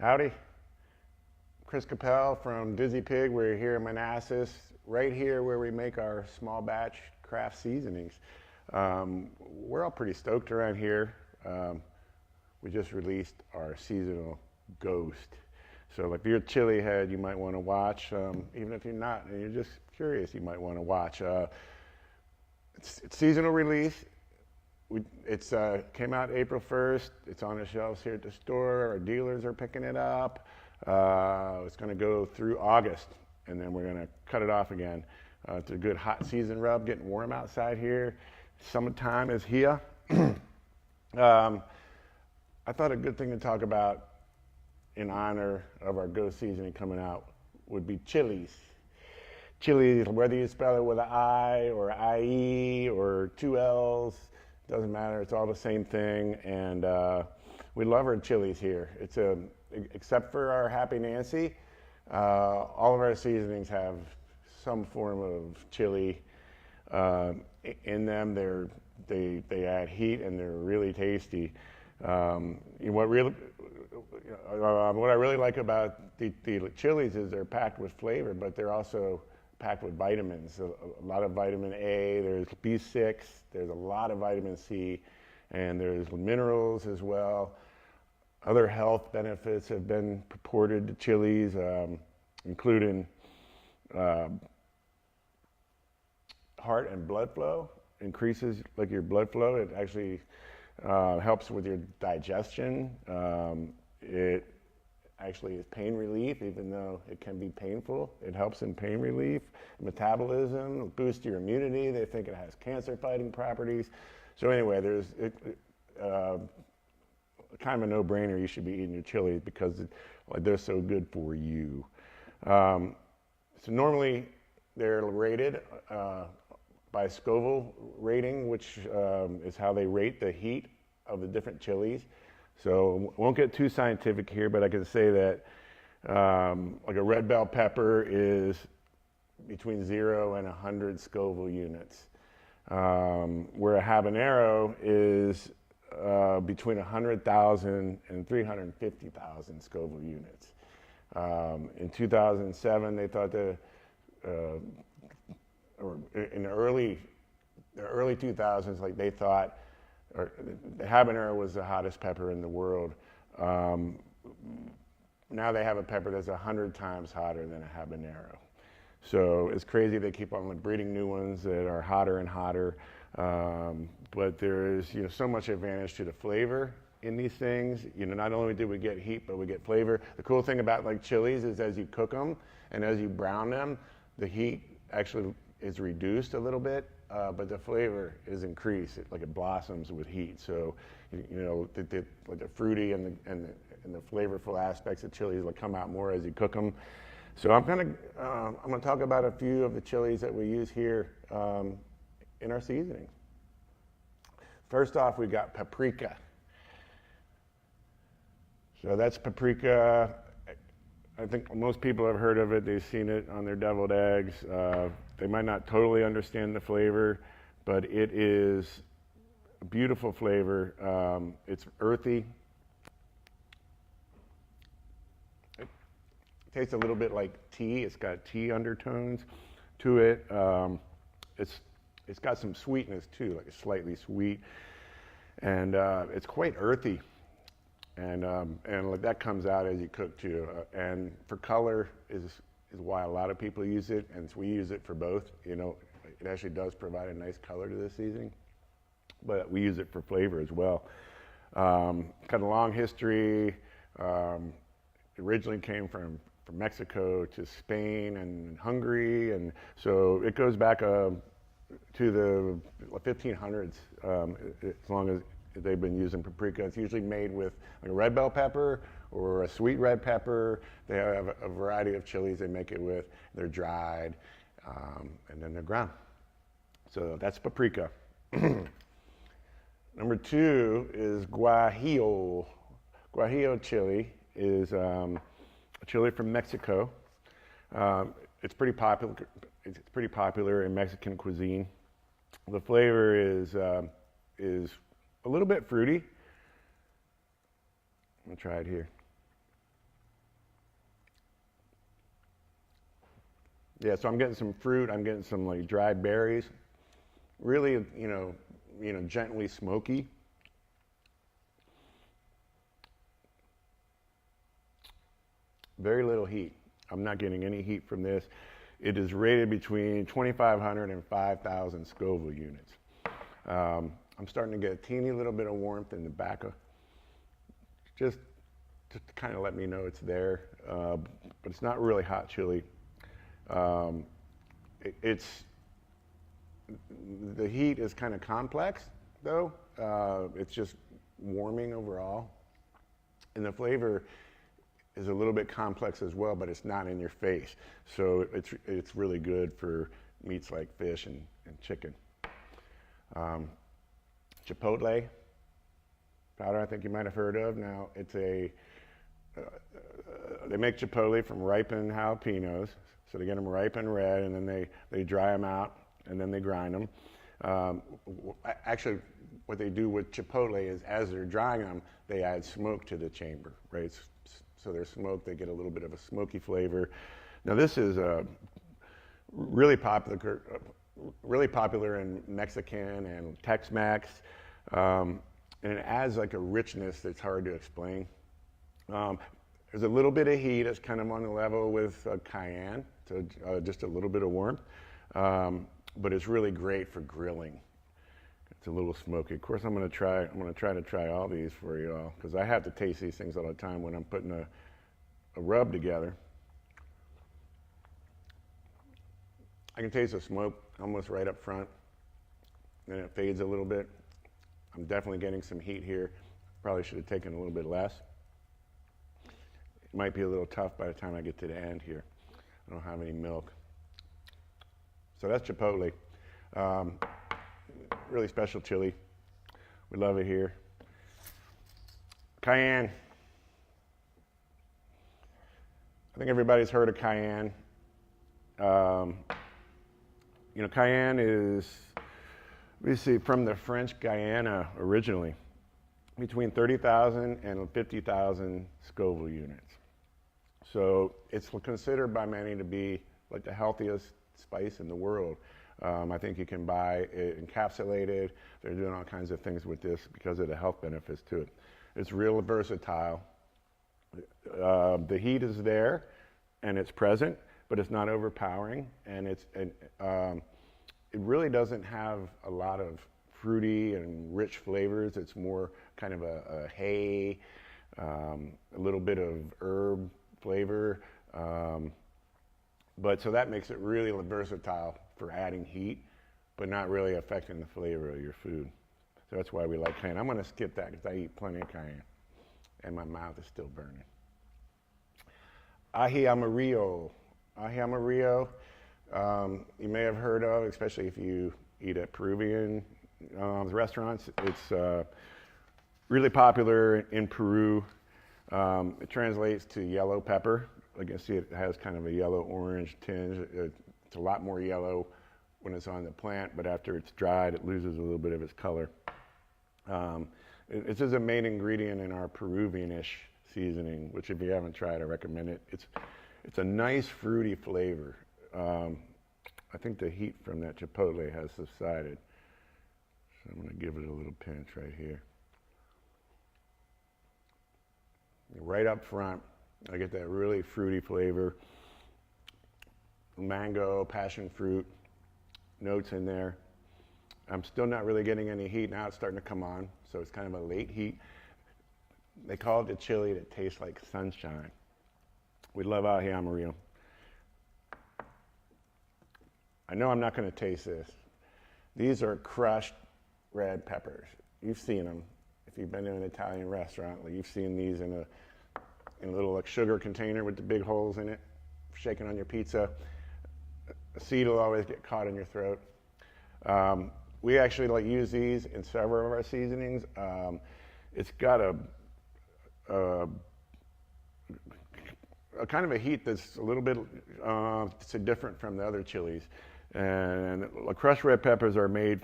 Howdy, Chris Capel from Dizzy Pig. We're here in Manassas, right here where we make our small batch craft seasonings. We're all pretty stoked around here. We just released our seasonal Ghost. So if you're a chili head, you might want to watch. Even if you're not and you're just curious, you might want to watch. It's seasonal release. It's came out April 1st. It's on the shelves here at the store. Our dealers are picking it up. It's going to go through August, and then we're going to cut it off again. It's a good hot season rub, getting warm outside here. Summertime is here. I thought a good thing to talk about in honor of our Ghost seasoning coming out would be chilies. Chilies, whether you spell it with an I or IE or two L's, doesn't matter. It's all the same thing, and we love our chilies here. Except for our Happy Nancy, all of our seasonings have some form of chili in them. They add heat and they're really tasty. What I really like about the chilies is they're packed with flavor, but they're also packed with vitamins. A lot of vitamin A, there's B6, there's a lot of vitamin C, and there's minerals as well. Other health benefits have been purported to chilies, including heart and blood flow. Increases like your blood flow. It actually helps with your digestion. It actually is pain relief, even though it can be painful. It helps in pain relief, metabolism, boosts your immunity. They think it has cancer-fighting properties. So anyway, there's kind of a no-brainer. You should be eating your chilies because they're so good for you. So normally they're rated by Scoville rating, which is how they rate the heat of the different chilies. So I won't get too scientific here, but I can say that like a red bell pepper is between 0 and 100 Scoville units, where a habanero is between 100,000 and 350,000 Scoville units. In 2007, they thought or in the early 2000s, like they thought, or the habanero was the hottest pepper in the world. Now they have a pepper that's 100 times hotter than a habanero. So it's crazy they keep on breeding new ones that are hotter and hotter. But there is so much advantage to the flavor in these things. Not only do we get heat, but we get flavor. The cool thing about like chilies is as you cook them and as you brown them, the heat actually is reduced a little bit, but the flavor is increased. It blossoms with heat. So, the fruity and the flavorful aspects of chilies will come out more as you cook them. So I'm gonna talk about a few of the chilies that we use here in our seasoning. First off, we got paprika. So that's paprika. I think most people have heard of it. They've seen it on their deviled eggs. They might not totally understand the flavor, but it is a beautiful flavor. It's earthy. It tastes a little bit like tea. It's got tea undertones to it. It's got some sweetness too, like slightly sweet, and it's quite earthy. And that comes out as you cook too. And for color is why a lot of people use it, and we use it for both. It actually does provide a nice color to the seasoning, but we use it for flavor as well. Got a long history. It originally came from Mexico to Spain and Hungary, and so it goes back to the 1500s. As long as they've been using paprika. It's usually made with like a red bell pepper or a sweet red pepper. They have a variety of chilies they make it with. They're dried, and then they're ground. So that's paprika. Number 2 is guajillo. Guajillo chili is a chili from Mexico. It's pretty popular. It's pretty popular in Mexican cuisine. The flavor is a little bit fruity. I'm gonna try it here. Yeah, so I'm getting some fruit. I'm getting some like dried berries. Really, gently smoky. Very little heat. I'm not getting any heat from this. It is rated between 2,500 and 5,000 Scoville units. I'm starting to get a teeny little bit of warmth in the back of, just to kind of let me know it's there. But it's not really hot chili. Um, it's the heat is kind of complex though. It's just warming overall, and the flavor is a little bit complex as well, but it's not in your face. So it's really good for meats like fish and chicken. Chipotle powder, I think you might have heard of. Now it's they make chipotle from ripened jalapenos. So they get them ripe and red, and then they dry them out, and then they grind them. Actually, what they do with chipotle is as they're drying them, they add smoke to the chamber, right? So they're smoked, they get a little bit of a smoky flavor. Now this is really popular in Mexican and Tex-Mex, and it adds like a richness that's hard to explain. There's a little bit of heat. It's kind of on the level with cayenne, so just a little bit of warmth. But it's really great for grilling. It's a little smoky. Of course, I'm going to try to try all these for you all, because I have to taste these things all the time when I'm putting a rub together. I can taste the smoke almost right up front, then it fades a little bit. I'm definitely getting some heat here. Probably should have taken a little bit less. It might be a little tough by the time I get to the end here. I don't have any milk. So that's chipotle. Really special chili. We love it here. Cayenne. I think everybody's heard of cayenne. Cayenne is, we see, from the French Guiana originally, between 30,000 and 50,000 Scoville units. So it's considered by many to be like the healthiest spice in the world. I think you can buy it encapsulated. They're doing all kinds of things with this because of the health benefits to it. It's real versatile. The heat is there and it's present, but it's not overpowering, and it really doesn't have a lot of fruity and rich flavors. It's more kind of a hay, a little bit of herb flavor. But so that makes it really versatile for adding heat, but not really affecting the flavor of your food. So that's why we like cayenne. I'm going to skip that because I eat plenty of cayenne, and my mouth is still burning. Ají amarillo. Ají amarillo, you may have heard of, especially if you eat at Peruvian restaurants. It's really popular in Peru. It translates to yellow pepper. Like you see, it has kind of a yellow-orange tinge. It's a lot more yellow when it's on the plant, but after it's dried, it loses a little bit of its color. This is a main ingredient in our Peruvian-ish seasoning, which if you haven't tried, I recommend it. It's a nice fruity flavor. I think the heat from that chipotle has subsided. So I'm going to give it a little pinch right here. Right up front, I get that really fruity flavor. Mango, passion fruit, notes in there. I'm still not really getting any heat. Now it's starting to come on, so it's kind of a late heat. They call it the chili that tastes like sunshine. We love ají amarillo. I know I'm not going to taste this. These are crushed red peppers. You've seen them. If you've been to an Italian restaurant, like you've seen these in a little like sugar container with the big holes in it, shaking on your pizza. A seed will always get caught in your throat. We actually use these in several of our seasonings. It's got a kind of a heat that's a little bit different from the other chilies. And crushed red peppers are made,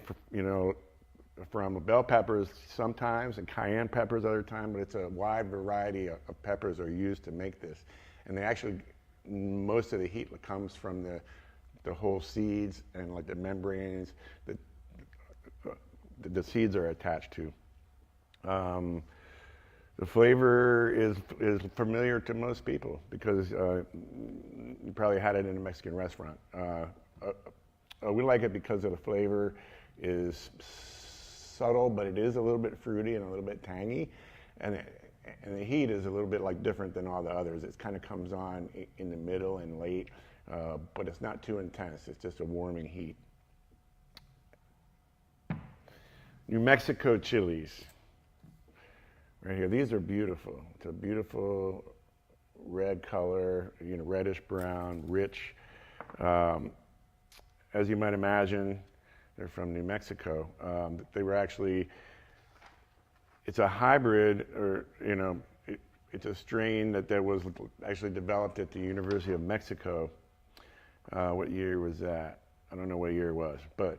from bell peppers sometimes and cayenne peppers other times, but it's a wide variety of peppers are used to make this. And they actually, most of the heat comes from the whole seeds and like the membranes that the seeds are attached to. The flavor is familiar to most people because you probably had it in a Mexican restaurant. We like it because of the flavor is subtle, but it is a little bit fruity and a little bit tangy, and the heat is a little bit like different than all the others. It kind of comes on in the middle and late, but it's not too intense. It's just a warming heat. New Mexico chilies. Right here, these are beautiful. It's a beautiful red color, reddish brown, rich. As you might imagine, they're from New Mexico. They were actually, it's a hybrid, or it's a strain that was actually developed at the University of Mexico. What year was that? I don't know what year it was, but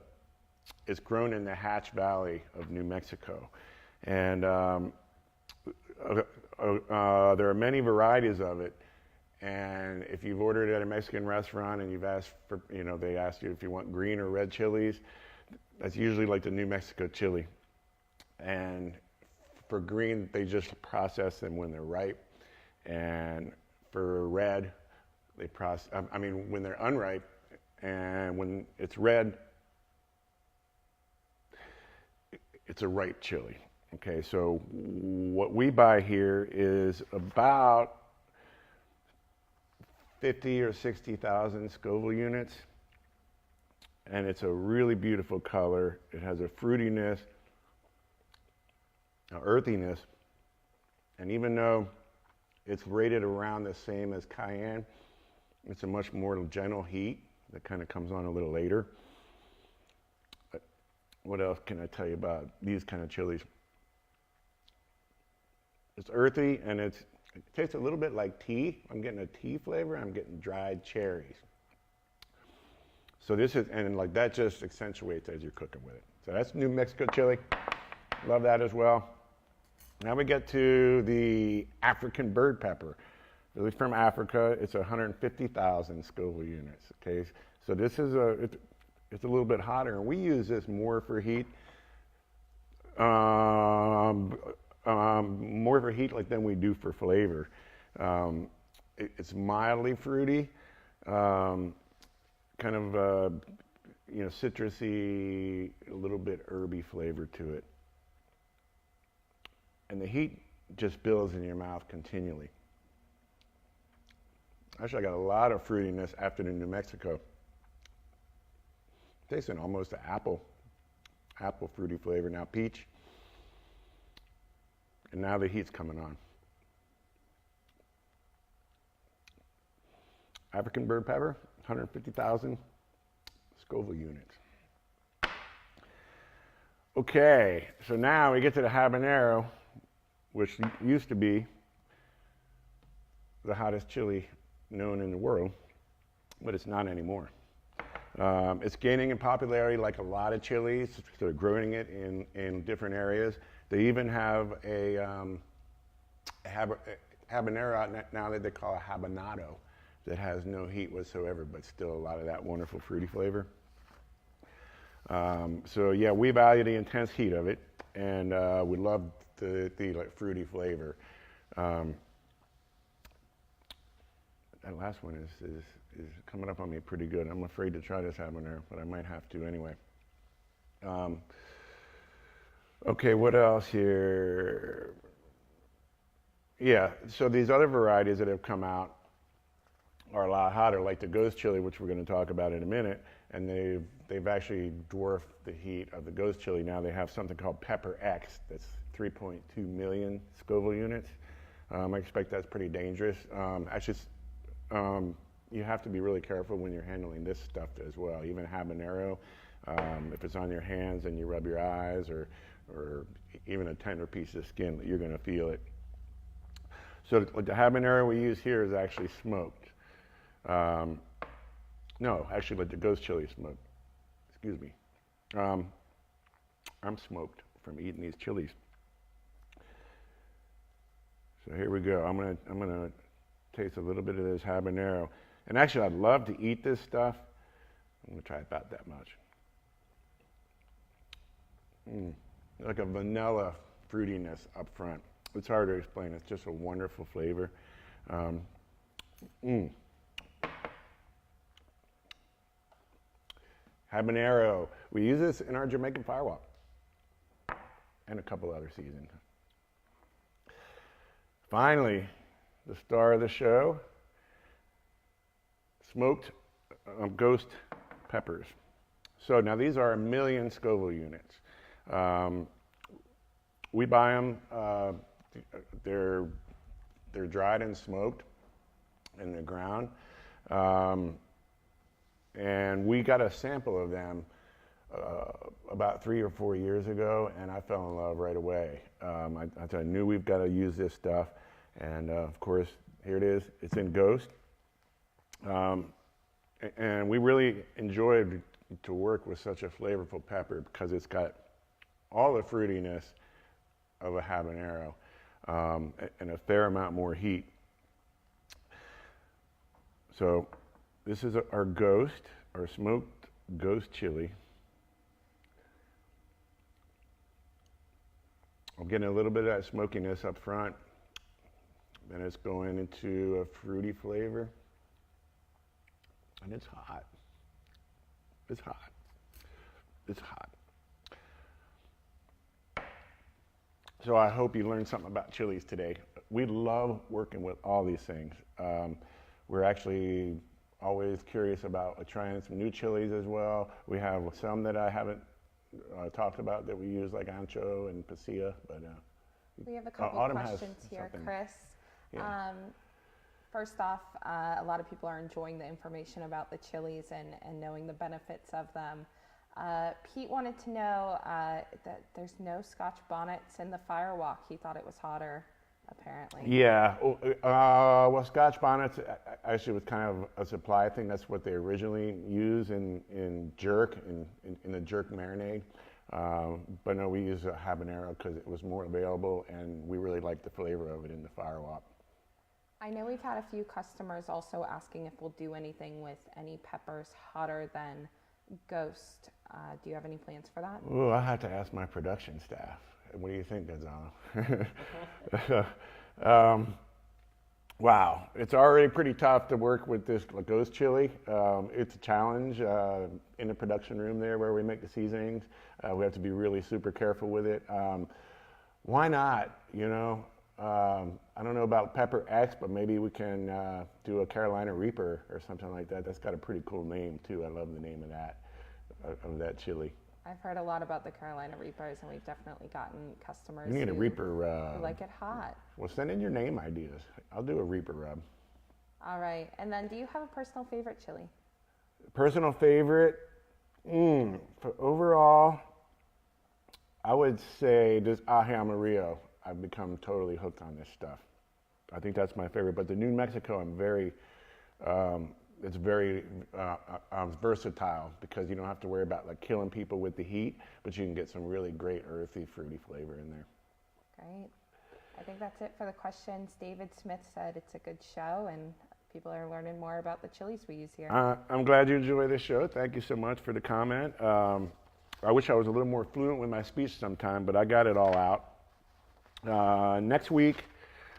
it's grown in the Hatch Valley of New Mexico. And there are many varieties of it, and if you've ordered at a Mexican restaurant and you've asked for, they ask you if you want green or red chilies, that's usually like the New Mexico chili. And for green, they just process them when they're ripe, and for red, they process, when they're unripe, and when it's red, it's a ripe chili. Okay, so what we buy here is about 50 or 60,000 Scoville units, and it's a really beautiful color. It has a fruitiness, an earthiness, and even though it's rated around the same as cayenne, it's a much more gentle heat that kind of comes on a little later. But what else can I tell you about these kind of chilies? It's earthy, and it tastes a little bit like tea. I'm getting a tea flavor. I'm getting dried cherries. So this is, and like that just accentuates as you're cooking with it. So that's New Mexico chili. Love that as well. Now we get to the African bird pepper. Really from Africa. It's 150,000 Scoville units. Okay, so this is it's a little bit hotter, and we use this more for heat. More for heat than we do for flavor. It's mildly fruity, kind of citrusy, a little bit herby flavor to it. And the heat just builds in your mouth continually. Actually, I got a lot of fruitiness after the New Mexico. Tasting almost an apple fruity flavor. Now peach. And now the heat's coming on. African bird pepper, 150,000 Scoville units. Okay, so now we get to the habanero, which used to be the hottest chili known in the world, but it's not anymore. It's gaining in popularity like a lot of chilies. So they're growing it in different areas. They even have a habanero out now that they call a habanado that has no heat whatsoever, but still a lot of that wonderful fruity flavor. So yeah, we value the intense heat of it, and we love the fruity flavor. That last one is coming up on me pretty good. I'm afraid to try this habanero, but I might have to anyway. Okay, what else here? Yeah, so these other varieties that have come out are a lot hotter, like the ghost chili, which we're going to talk about in a minute, and they've actually dwarfed the heat of the ghost chili. Now they have something called Pepper X that's 3.2 million Scoville units. I expect that's pretty dangerous. You have to be really careful when you're handling this stuff as well. Even habanero, if it's on your hands and you rub your eyes, or even a tender piece of skin, you're going to feel it. So the habanero we use here is actually smoked. No, actually, the ghost chili is smoked. Excuse me. I'm smoked from eating these chilies. So here we go. I'm gonna taste a little bit of this habanero. And actually, I'd love to eat this stuff I'm gonna try about that much. Like a vanilla fruitiness up front. It's hard to explain. It's just a wonderful flavor. Habanero. We use this in our Jamaican firewalk and a couple other seasons. Finally, the star of the show, smoked ghost peppers. So now these are 1,000,000 Scoville units. We buy them. They're dried and smoked in the ground, and we got a sample of them about 3 or 4 years ago, and I fell in love right away. I knew we've got to use this stuff, and of course, here it is. It's in Ghost, and we really enjoyed to work with such a flavorful pepper because it's got all the fruitiness of a habanero and a fair amount more heat. So this is our Ghost, our smoked Ghost chili. I'm getting a little bit of that smokiness up front. Then it's going into a fruity flavor. And it's hot. It's hot. It's hot. So I hope you learned something about chilies today. We love working with all these things. We're actually always curious about trying some new chilies as well. We have some that I haven't talked about that we use, like ancho and pasilla. But we have a couple questions here, Chris. Yeah. First off, a lot of people are enjoying the information about the chilies and knowing the benefits of them. Pete wanted to know that there's no Scotch bonnets in the firewalk. He thought it was hotter, apparently. Yeah. Well, Scotch bonnets actually was kind of a supply thing. That's what they originally used in jerk, in the jerk marinade. But no, we use a habanero because it was more available, and we really liked the flavor of it in the firewalk. I know we've had a few customers also asking if we'll do anything with any peppers hotter than Ghost. Do you have any plans for that? Oh, I have to ask my production staff. What do you think, Gonzalo? Wow, it's already pretty tough to work with this Ghost chili. It's a challenge in the production room there where we make the seasonings. We have to be really super careful with it. Why not? You know, I don't know about Pepper X, but maybe we can do a Carolina Reaper or something like that. That's got a pretty cool name too. I love the name of that chili. I've heard a lot about the Carolina Reapers, and we've definitely gotten customers You need a Reaper who like it hot. Well, send in your name ideas. I'll do a Reaper rub. All right. And then do you have a personal favorite chili? Personal favorite? For overall, I would say this Aje Amarillo. I've become totally hooked on this stuff. I think that's my favorite. But the New Mexico, I'm very, it's very versatile because you don't have to worry about like killing people with the heat, but you can get some really great earthy, fruity flavor in there. Great. I think that's it for the questions. David Smith said it's a good show, and people are learning more about the chilies we use here. I'm glad you enjoy this show. Thank you so much for the comment. I wish I was a little more fluent with my speech sometime, but I got it all out. Next week,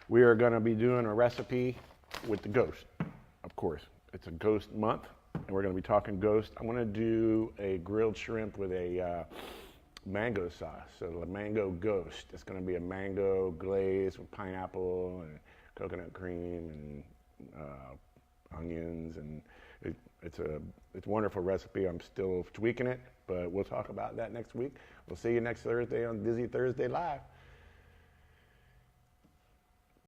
we are going to be doing a recipe with the Ghost, of course. It's a Ghost month, and we're going to be talking Ghost. I'm going to do a grilled shrimp with a mango sauce, so the mango Ghost. It's going to be a mango glaze with pineapple and coconut cream and onions, and it's a wonderful recipe. I'm still tweaking it, but we'll talk about that next week. We'll see you next Thursday on Dizzy Thursday Live.